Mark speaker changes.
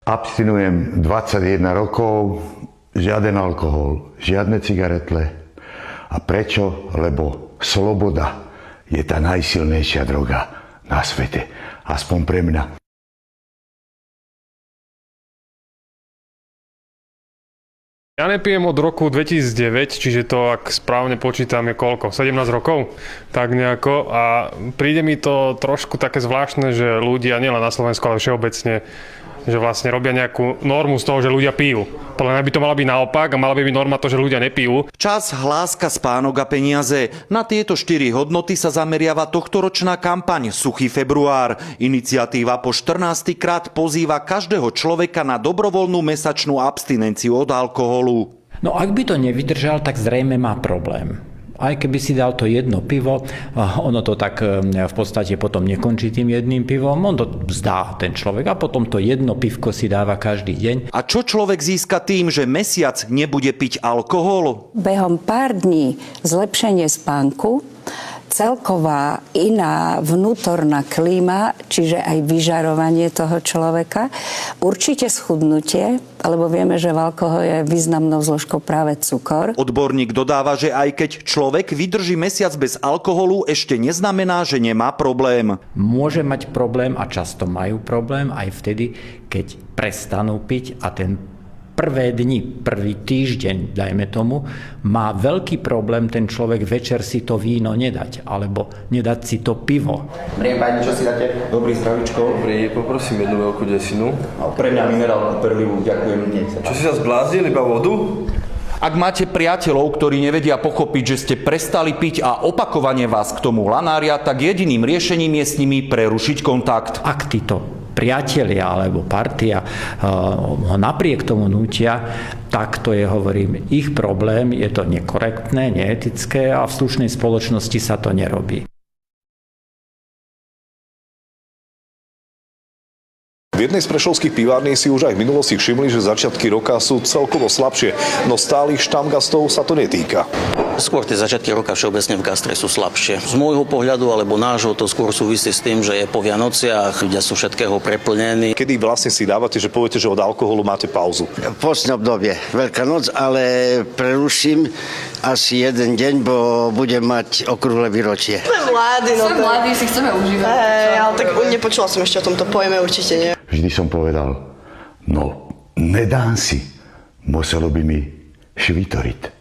Speaker 1: Abstinujem 21 rokov, žiaden alkohol, žiadne cigaretle. A prečo? Lebo sloboda je tá najsilnejšia droga na svete. Aspoň pre mňa.
Speaker 2: Ja nepijem od roku 2009, čiže to, ak správne počítam, je koľko? 17 rokov? Tak nejako. A príde mi to trošku také zvláštne, že ľudia, nielen na Slovensku, ale všeobecne, že vlastne robia nejakú normu z toho, že ľudia pijú. Podľa mňa by to mala byť naopak a mala by byť norma to, že ľudia nepijú.
Speaker 3: Čas, hláska, spánok a peniaze. Na tieto 4 hodnoty sa zameriava tohtoročná kampaň Suchý február. Iniciatíva po 14. krát pozýva každého človeka na dobrovoľnú mesačnú abstinenciu od alkoholu.
Speaker 4: No ak by to nevydržal, tak zrejme má problém. Aj keby si dal to jedno pivo, ono to tak v podstate potom nekončí tým jedným pivom, on to vzdá ten človek a potom to jedno pivko si dáva každý deň.
Speaker 3: A čo človek získa tým, že mesiac nebude piť alkohol?
Speaker 5: Behom pár dní zlepšenie spánku, celková iná vnútorná klíma, čiže aj vyžarovanie toho človeka, určite schudnutie, lebo vieme, že v alkohole je významnou zložkou práve cukor.
Speaker 3: Odborník dodáva, že aj keď človek vydrží mesiac bez alkoholu, ešte neznamená, že nemá problém.
Speaker 4: Môže mať problém a často majú problém aj vtedy, keď prestanú piť a ten prvé dni, prvý týždeň, dajme tomu, má veľký problém ten človek večer si to víno nedať, alebo nedať si to pivo.
Speaker 6: Príjem pani, čo si dáte? Dobrý zdravičko.
Speaker 7: Dobrý, poprosím jednu veľkú desinu.
Speaker 6: A pre mňa minerálku perlivú, ďakujem.
Speaker 7: Čo si sa zbláznili, iba vodu?
Speaker 3: Ak máte priateľov, ktorí nevedia pochopiť, že ste prestali piť a opakovane vás k tomu lanária, tak jediným riešením je s nimi prerušiť kontakt.
Speaker 4: Ak títo priatelia alebo partia ho napriek tomu nútia, tak to je, hovorím, ich problém, je to nekorektné, neetické a v slušnej spoločnosti sa to nerobí.
Speaker 8: V jednej z prešovských pivární si už aj v minulosti všimli, že začiatky roka sú celkovo slabšie, no stálych štamgastov sa to netýka.
Speaker 9: Skôr tie začiatky roka všeobecne v gastre sú slabšie. Z môjho pohľadu alebo nášho to skôr súvisí s tým, že je po Vianociach, ľudia sú všetkého preplnení.
Speaker 8: Kedy vlastne si dávate, že poviete, že od alkoholu máte pauzu?
Speaker 10: Postné obdobie, Veľká noc, ale preruším asi jeden deň, bo budem mať okrúhle výročie.
Speaker 11: Sme mladí, si chceme užívať. Ale tak nepočula som ešte o tomto pojme, určite nie.
Speaker 1: Vždy som povedal, no nedám si, muselo by mi švitoriť.